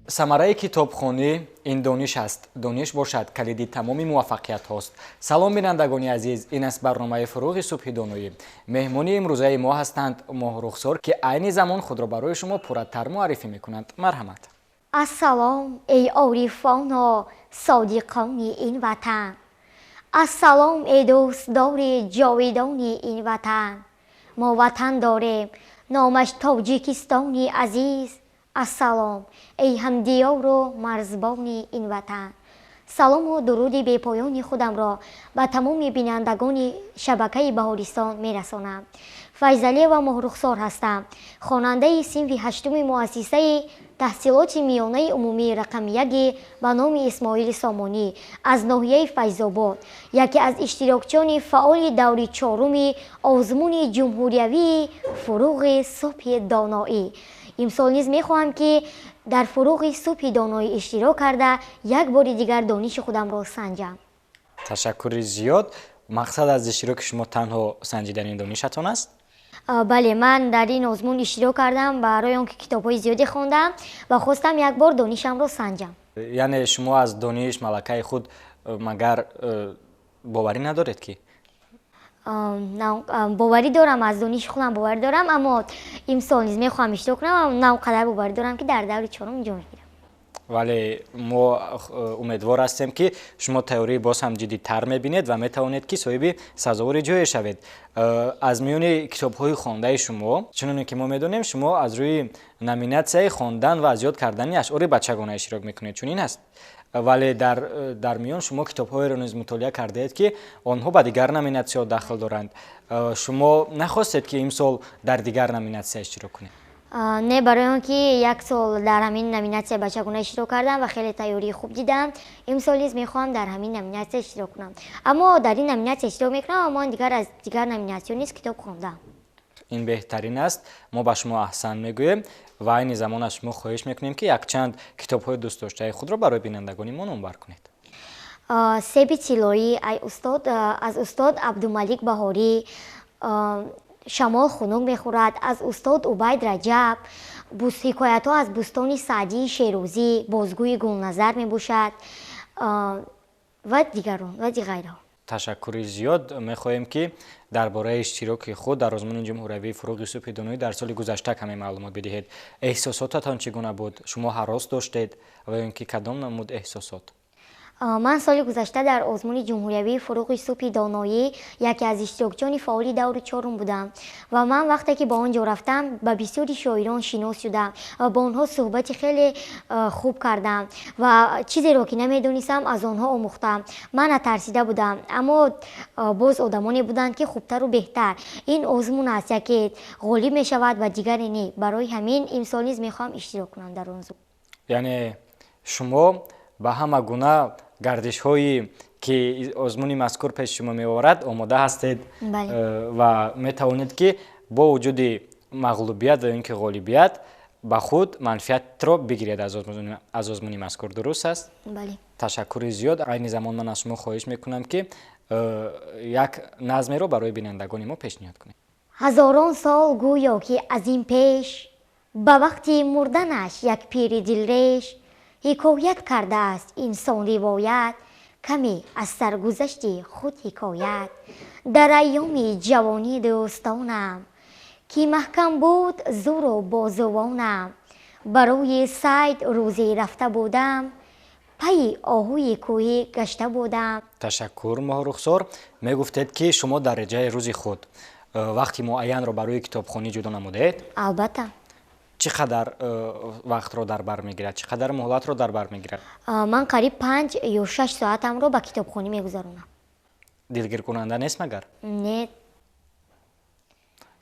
самараи китобхонӣ ин дониш аст. Дониш бошад калиди тамоми муваффақиятҳост. Салом бинандагони азиз, ин аст барномаи Фуруғи Субҳи Доноӣ. Меҳмони имрӯзаи мо ҳастанд Моҳрухсор, ки айни замон худро барои шумо пурратар муаррифӣ мекунанд. Марҳамат. Ассалом, эй орифоно, содиқони ин ватан. Ассалом, эй дӯстдори ҷовидони ин ватан. Мо ватан дорем, номаш Тоҷикистони азиз. Ассалом, эй ҳамдиёру марзбони ин ватан. салому дуруди бепоёни худамро ба тамоми бинандагони шабакаи Баҳористон мерасонам. Файзалиева Моҳрухсор ҳастам. Хонандаи синфи ҳаштуми муассисаи таҳсилоти миёнаи умумии рақами 1 ба номи Исмоили Сомонӣ аз ноҳияи Файзобод, яке аз иштирокчиёни фаъоли даври 4-уми озмуни ҷумҳуриявии Фуруғи Субҳи Доноӣ. имсол низ мехоҳам ки дар Фуруғи Субҳи Доноӣ иштирок карда як бори дигар дониши худамро санҷам. Ташаккури зиёд. Мақсад аз иштироки шумо танҳо санҷидани донишатон аст? бале, ман дар ин озмун иштирок кардам барои он ки китобҳои зиёде хондам ва хостам як бор донишамро санҷам. Яъне шумо аз дониш малакаи худ магар боварӣ надоред ки? боварӣ дорам, аз дониши худам боварӣ дорам, аммо имсол низ мехоҳам иштирок кунам, на он қадар боварӣ дорам ки дар даври 4 ҷон гирам. вале мо умедвор ҳастем ки шумо теории боз ҳам ҷиддитар мебинед ва метавонед ки соҳиби сазовори ҷое шавед. аз миёни китобҳои хондаи шумо, чуноне ки мо медонем, шумо аз рӯи номинатсияи хондан ва аз ёд кардани ашъори бачагона иштирок мекунед. Чунин аст? вале дар миён шумо китобҳоеро низ мутолиа кардаед ки онҳо ба дигар номинатсиё дахл доранд. шумо нахостед ки имсол дар дигар номинатсия иштирок кунед? не, барои он ки як сол дар ҳамин номинатсия бачагона иштирок кардам ва хеле тайёрии хуб дидам, имсол низ мехоҳам дар ҳамин номинатсия иштирок кунам. Аммо дар ин номинатсия иштирок мекунам, аммо дигар аз дигар номинатсиё низ китоб хондам. ин беҳтарин аст. мо ба шумо аҳсан мегӯем ва айни замон аз шумо хоҳиш мекунем ки якчанд китобҳои дӯстдоштаи худро барои бинандагони мо номбар кунед. себи тиллоӣ аз устод Абдумалик Баҳорӣ, шамол хунук мехӯрад аз устод Убайд Раҷаб, ҳикоятҳо аз бӯстони Саъдии Шерӯзӣ, бозгӯи Гулназар мебошад ва дигарон ва дигайро. ташаккури зиёд. Мехоҳем ки дар бораи иштироки худ дар озмуни ҷумҳуриявии Фуруғи Субҳи Доноӣ дар соли гузашта каме маълумот бидиҳед. эҳсосотатон чӣ гуна буд? Шумо ҳарос доштед ва ё ин ки кадом намуд эҳсосот? ман соли гузашта дар озмуни ҷумҳуриявии Фуруғи Субҳи Доноӣ яке аз иштирокчиёни фаъоли даври 4 будам ва ман вақте ки ба он ҷо рафтам ба бисёри шоирон шинос шудам ва бо онҳо суҳбати хеле хуб кардам ва чизеро ки намедонистам аз онҳо омӯхтам. ман натарсида будам, аммо боз одамоне буданд ки хубтару беҳтар. ин озмун аст, яке ғолиб мешавад ва дигаре не. барои ҳамин имсол низ мехоҳам иштирок кунам дар он. яъне шумо ба ҳама гуна гардишҳои ки озмуни мазкур пеши шумо меоварад омода ҳастед ва метавонед ки бо вуҷуди мағлубият ва ё ин ки ғолибият ба худ манфиатро бигиред аз озмуни мазкур. дуруст аст? бале. ташаккури зиёд. айни замон ман аз шумо хоҳиш мекунам ки як назмеро барои бинандагони мо пешниҳод кунед. ҳазорон сол гӯё ки аз ин пеш ба вақти мурданаш як пири дилреш ҳикоят кардааст инсон ривоят, каме аз саргузашти худ ҳикоят. дар айёми ҷавонӣ дӯстонам ки маҳкам буд зӯру бозувонам, барои сайд рӯзе рафта будам, пайи оҳуи кӯҳӣ гашта будам. ташаккур Моҳрухсор. мегуфтед ки шумо дар реҷаи рӯзи худ вақти муайянро барои китобхонӣ ҷудо намудаед? албатта. чӣ қадар вақтро дар бар мегирад? чӣ қадар муҳлатро дар бар мегирад? ман қариб 5 ё 6 соатамро ба китобхонӣ мегузаронам. дилгиркунанда нест магар? Не.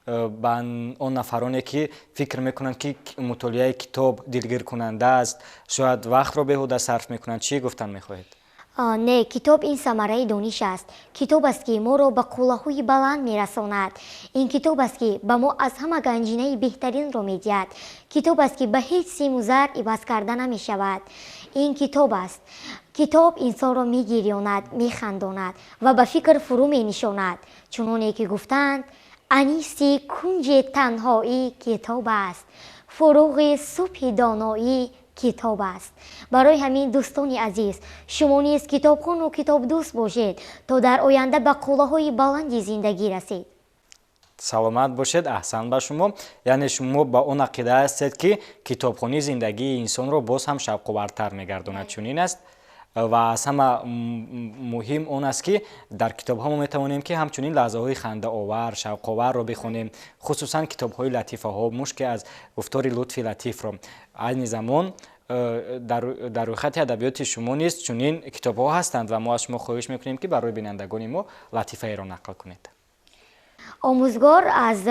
ба он нафароне ки фикр мекунанд ки мутолиаи китоб дилгиркунанда аст, шояд вақтро беҳуда сарф мекунанд, чӣ гуфтан мехоҳед? не, китоб ин самараи дониш аст. китоб аст ки моро ба қуллаҳои баланд мерасонад. ин китоб аст ки ба мо аз ҳама ганҷинаи беҳтаринро медиҳад. китоб аст ки ба ҳеҷ симу зар иваз карда намешавад. ин китоб аст. китоб инсонро мегирёнад, механдонад ва ба фикр фурӯ менишонад. чуноне ки гуфтанд, аниси кунҷи танҳоӣ китоб аст. Фуруғи Субҳи Доноӣ کتاب است. برای همین دوستان عزیز شما نیز کتابخوان و کتاب دوست باشید تا در آینده به قله‌های بلند زندگی رسید. саломат бошед. аҳсан ба шумо. яъне шумо ба он ақида ҳастед ки китобхонӣ зиндагии инсонро боз ҳам шавқовартар мегардонад. чунин аст ва аз ҳама муҳим он аст ки дар китобҳо мо метавонем ки ҳамчунин лаҳзаҳои хандаовар шавқоварро бихонем, хусусан китобҳои латифаҳо мушки аз гуфтори лутфи латифро. айни замон дар рӯйхати адабиёти шумо низ чунин китобҳо ҳастанд ва мо аз шумо хоҳиш мекунем ки барои бинандагони мо латифаеро нақл кунед. آموزگار از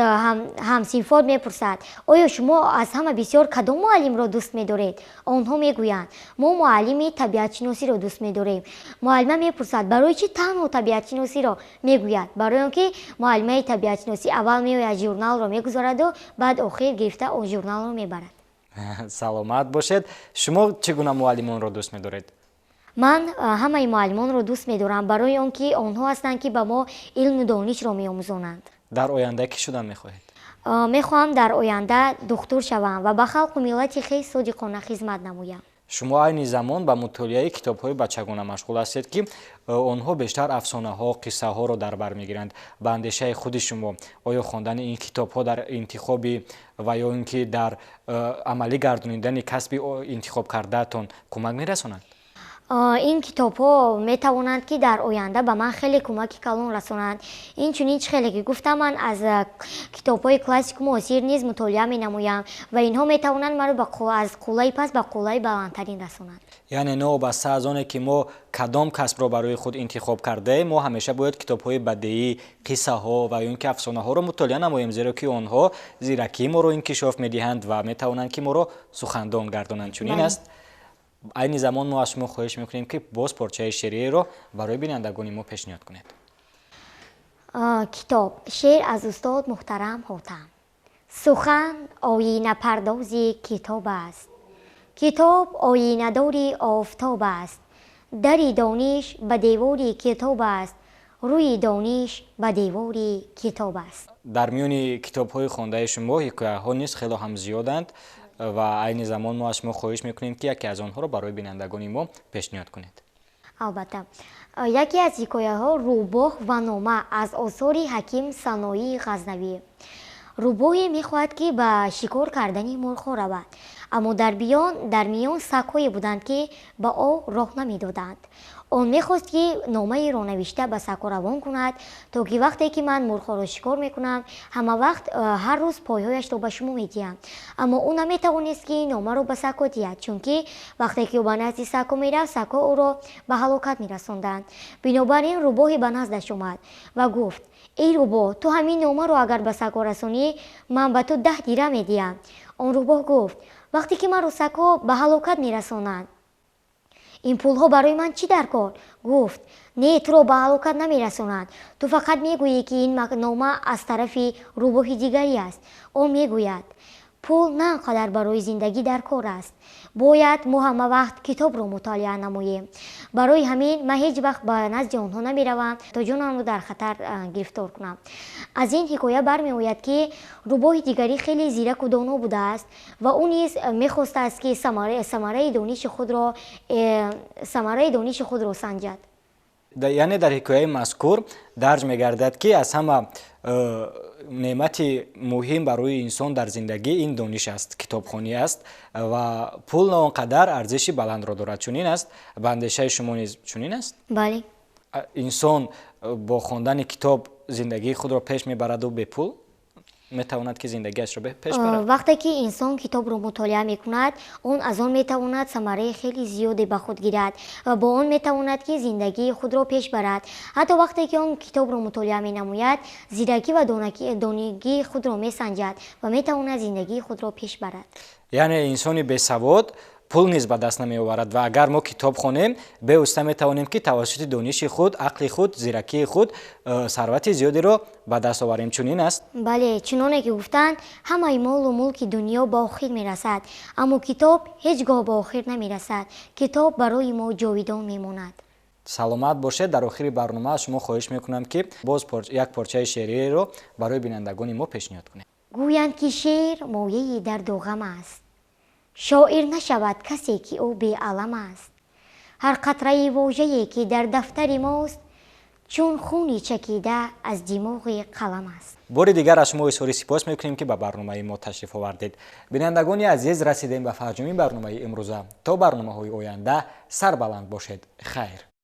همسنفان میپرسد آیا شما از همه بسیار کدام معلم را دوست می‌دارید؟ آنها میگویند ما معلم طبیعت شناسی را دوست می‌داریم. معلم میپرسد برای چی تنها طبیعت شناسی را؟ میگوید برای اینکه معلم طبیعت شناسی اول میآید ژورنال را میگذارد و بعد آخر گرفته آن ژورنال را میبرد. саломат бошед. шумо чӣ гуна муаллимонро дӯст медоред? من همه معلمان را دوست می‌دارم برای آنکه آنها هستند که به ما علم و دانش را می‌آموزانند. дар оянда кӣ шудан мехоҳед? میخواهم در آینده دکتر شوم و به خلق و ملت خیلی صادقانه خدمت نمایم. шумо айни замон ба мутолиаи китобҳои бачагона машғул ҳастед ки онҳо бештар афсонаҳо қиссаҳоро дар бар мегиранд. ба андешаи худи шумо оё хондани ин китобҳо дар интихоби ва ё ин ки дар амалӣ гардонидани касби интихоб кардаатон кӯмак мерасонад? این کتاب ها می توانند که در آینده به من خیلی کمک کلان رسانند. این چنین خیلی که گفتم من از کتاب های کلاسیک معاصر نیز مطالعه می نمایم و اینها می توانند مرا از قله پس به قله بلندترین رسانند. یعنی نوابسته از آنه که ما کدام کسب را برای خود انتخاب کرده ما همیشه باید کتاب های بدیعی، قصه ها و این که افسانه ها را مطالعه نماییم، زیرا که آنها زیرکی ما را انکشاف می دهند و می توانند که ما را سخندان گردانند. چنین است. айни замон мо аз шумо хоҳиш мекунем ки боз порчаи шеъриеро барои бинандагони мо пешниҳод кунед. کتاب شعر از استاد محترم حاتم. سخن آیینه پردازی کتاب است. کتاب آیینه داری آفتاب است. دری دانش به دیواری کتاب است. روی دانش به دیواری کتاب است. дар миёни китобҳои хондаи шумо ҳикояҳо низ хело ҳам зиёданд ва айни замон мо аз шумо хоҳиш мекунем ки яке аз онҳоро барои бинандагони мо пешниҳод кунед. албатта яке аз ҳикояҳо рӯбоҳ ва нома аз осори ҳаким саноии ғазнавӣ. рӯбоҳе мехоҳад ки ба шикор кардани мурғҳо равад, аммо дар миён сагҳое буданд ки ба о роҳ намедоданд. он мехост ки номаеро навишта ба сагҳо равон кунад то ки вақте ки ман мурғҳоро шикор мекунам ҳама вақт ҳар рӯз пойҳояшро ба шумо медиҳам, аммо ӯ наметавонист ки номаро ба сагҳо диҳад, чунки вақте ки ӯ ба назди сагҳо мерафт сагҳо ӯро ба ҳалокат мерасонданд. бинобар ин рӯбоҳе ба наздаш омад ва гуфт эй рӯбоҳ, ту ҳамин номаро агар ба сагҳо расонӣ ман ба ту 10 дирҳам медиҳам. он рӯбоҳ гуфт вақте ки маро сагҳо ба ҳалокат мерасонанд ин пулҳо барои ман чӣ дар кор? гуфт не, туро ба ҳалокат намерасонанд, ту фақат мегӯӣ ки ин нома аз тарафи рӯбоҳи дигарӣ аст. он мегӯяд пул на анқадар барои зиндагӣ дар кор аст, бояд мо ҳама вақт китобро мутолиа намоем. барои ҳамин ман ҳеҷ вақт ба назди онҳо намеравам то ҷонамро дар хатар гирифтор кунам. аз ин ҳикоя бармеояд ки рӯбоҳи дигарӣ хеле зираку доно будааст ва ӯ низ мехостааст ки самараи дониши худро санҷад. яъне дар ҳикояи мазкур дарҷ мегардад ки аз ҳама неъмати муҳим барои инсон дар зиндагӣ ин дониш аст, китобхонӣ аст ва пул на он қадар арзиши баландро дорад. чунин аст? ба андешаи шумо низ чунин аст? бале. инсон бо хондани китоб зиндагии худро пеш мебараду бепул метавонад ки зиндагиашро пеш барад? вақте ки инсон китобро мутолиа мекунад он аз он метавонад самараи хеле зиёде ба худ гирад ва бо он метавонад ки зиндагии худро пеш барад. ҳатто вақте ки он китобро мутолиа менамояд зиракӣ ва донагии худро месанҷад ва метавонад зиндагии худро пеш барад. яъне инсони бесавод пул низ ба даст намеоварад ва агар мо китоб хонем беуста метавонем ки тавассути дониши худ, ақли худ, зиракии худ сарвати зиёдеро ба даст оварем. чунин аст? бале, чуноне ки гуфтанд ҳамаи молу мулки дунё ба охир мерасад, аммо китоб ҳеҷ гоҳ ба охир намерасад. китоб барои мо ҷовидон мемонад. саломат бошед. дар охири барнома аз шумо хоҳиш мекунам ки боз як порчаи шеъриеро барои бинандагони мо пешниҳод кунед. гӯянд ки шеър мояи дарду ғам аст. شاعر نشود کسی که او بی علم است. هر قطره واژه‌ای که در دفتر ماست چون خونی چکیده از دماغ قلم است. باری دیگر از شما اظهار سپاس میکنیم که به برنامه ما تشریف آوردید. بینندگان عزیز، رسیدیم به پایان برنامه امروزه. تا برنامه‌های آینده سربلند باشید. خیر.